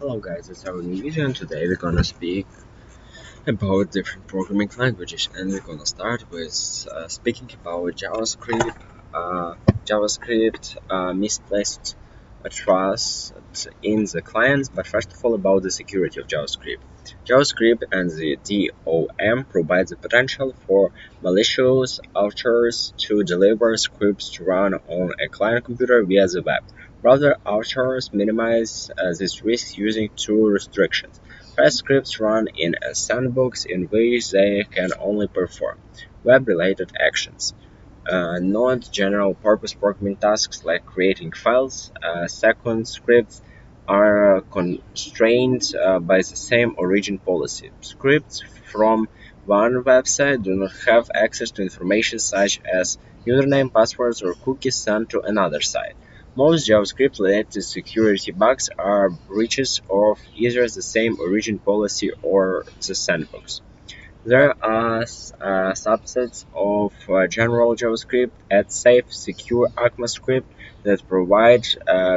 Hello guys, it's our new video and today we're gonna speak about different programming languages and we're gonna start with speaking about JavaScript. Misplaced trust in the clients, but first of all about the security of JavaScript. JavaScript and the DOM provide the potential for malicious authors to deliver scripts to run on a client computer via the web. Browser authors minimize this risk using two restrictions. First, scripts run in a sandbox in which they can only perform web-related actions, not general-purpose programming tasks like creating files. Second, scripts are constrained by the same origin policy. Scripts from one website do not have access to information such as username, passwords, or cookies sent to another site. Most JavaScript-related security bugs are breaches of either the same origin policy or the sandbox. There are subsets of general JavaScript and safe, secure ECMAScript that provide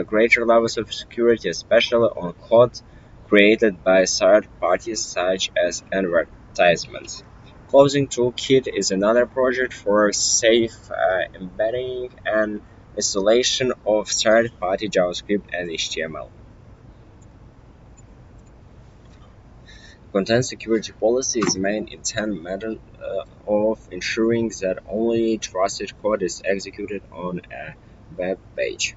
greater levels of security, especially on code created by third parties such as advertisements. Closing Toolkit is another project for safe embedding and isolation of third-party JavaScript and HTML. Content security policy is main intent method of ensuring that only trusted code is executed on a web page.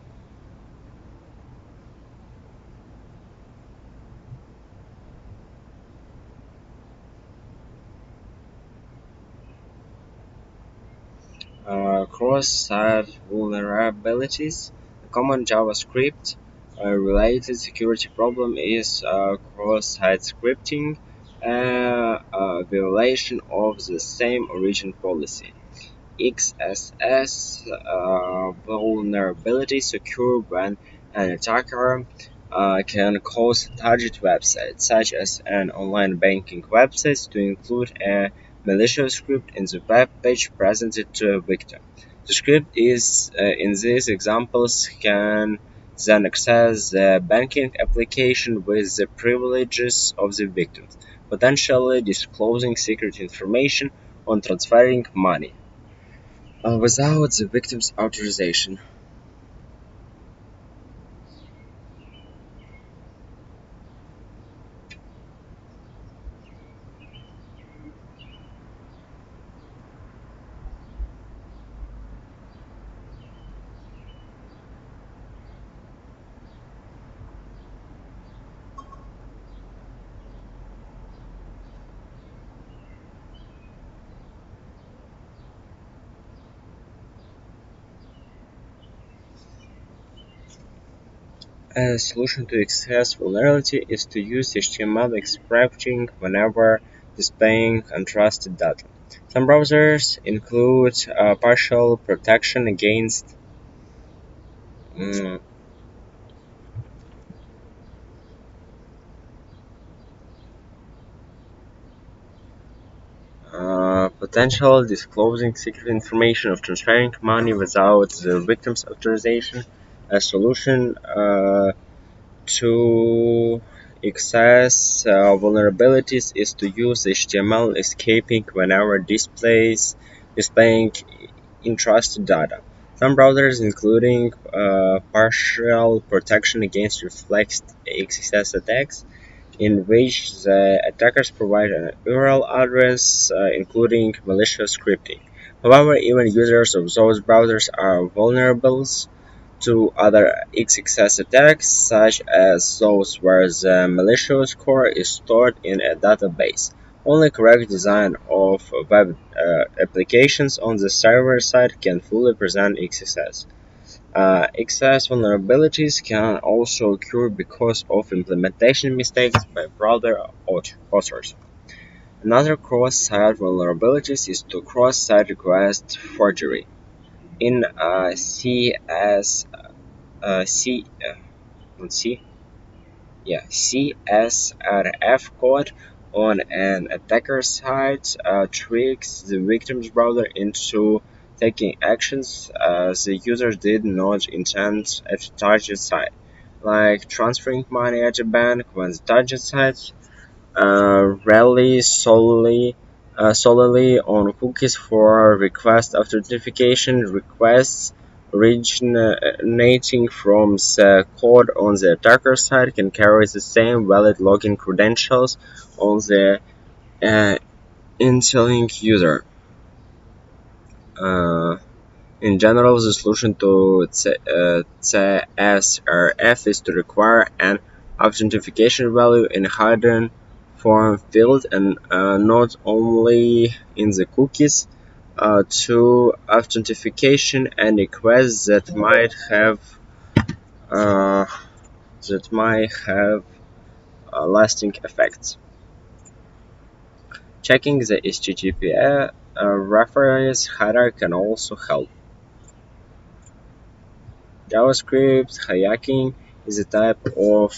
Cross-site vulnerabilities. A common JavaScript related security problem is cross-site scripting, a violation of the same origin policy. XSS vulnerabilities occur when an attacker can cause target websites, such as an online banking website, to include a malicious script in the web page presented to a victim. The script is, in these examples, can then access the banking application with the privileges of the victims, potentially disclosing secret information on transferring money without the victim's authorization. A solution to XS vulnerability is to use HTML extracting whenever displaying untrusted data. Some browsers include partial protection against mm, potential disclosing secret information of transferring money without the victim's authorization. A solution to access vulnerabilities is to use HTML escaping whenever displaying entrusted data. Some browsers, including partial protection against reflex XSS attacks, in which the attackers provide an URL address, including malicious scripting. However, even users of those browsers are vulnerable to other XXS attacks, such as those where the malicious core is stored in a database. Only correct design of web applications on the server side can fully prevent XXS. XS vulnerabilities can also occur because of implementation mistakes by browser authors. Another cross-site vulnerability is to cross-site request forgery. In CS C let's see yeah CSRF code on an attacker's site tricks the victim's browser into taking actions the user did not intend at the target site. like transferring money at a bank when the target site rely solely on cookies for request authentication requests originating from the code on the attacker side can carry the same valid login credentials on the uh, interlink user. Uh, In general, the solution to CSRF is to require an authentication value in hidden form field and not only in the cookies. To authentication and requests uh, that might have lasting effects. Checking the HTTP reference header can also help. JavaScript hijacking is a type of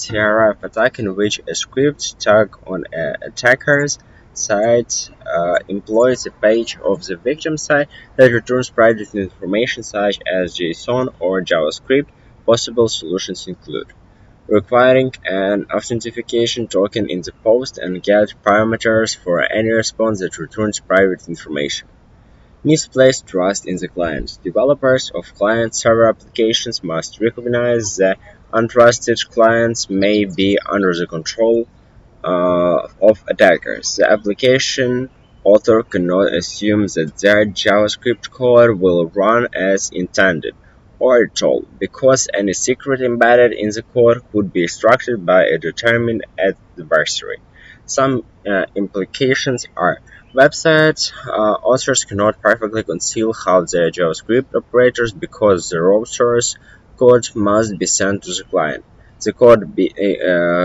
TRF attack in which a script tag on an attacker's site employs a page of the victim site that returns private information such as JSON or JavaScript. Possible solutions include requiring an authentication token in the post and get parameters for any response that returns private information. Misplaced trust in the client. Developers of client-server applications must recognize that untrusted clients may be under the control of attackers. The application author cannot assume that their JavaScript code will run as intended or at all, because any secret embedded in the code could be extracted by a determined adversary. Some implications are website authors cannot perfectly conceal how their JavaScript operates because the raw source code must be sent to the client. The code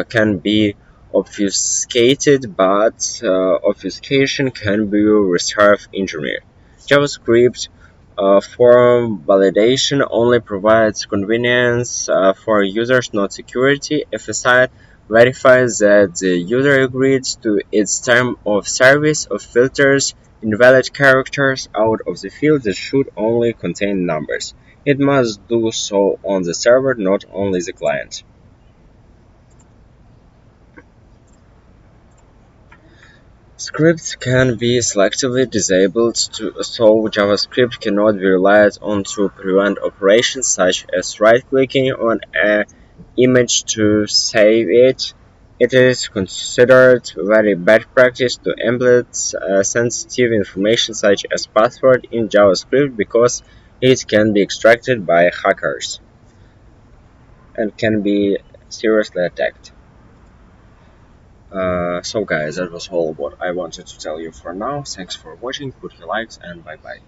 can be obfuscated, but obfuscation can be reverse engineered. JavaScript form validation only provides convenience for users, not security. If a site verifies that the user agrees to its term of service or filters invalid characters out of the field that should only contain numbers, it must do so on the server, not only the client. Scripts can be selectively disabled so JavaScript cannot be relied on to prevent operations such as right-clicking on an image to save it. It is considered very bad practice to embed sensitive information such as password in JavaScript because it can be extracted by hackers and can be seriously attacked. So guys, that was all what I wanted to tell you for now. Thanks for watching, put your likes and bye bye.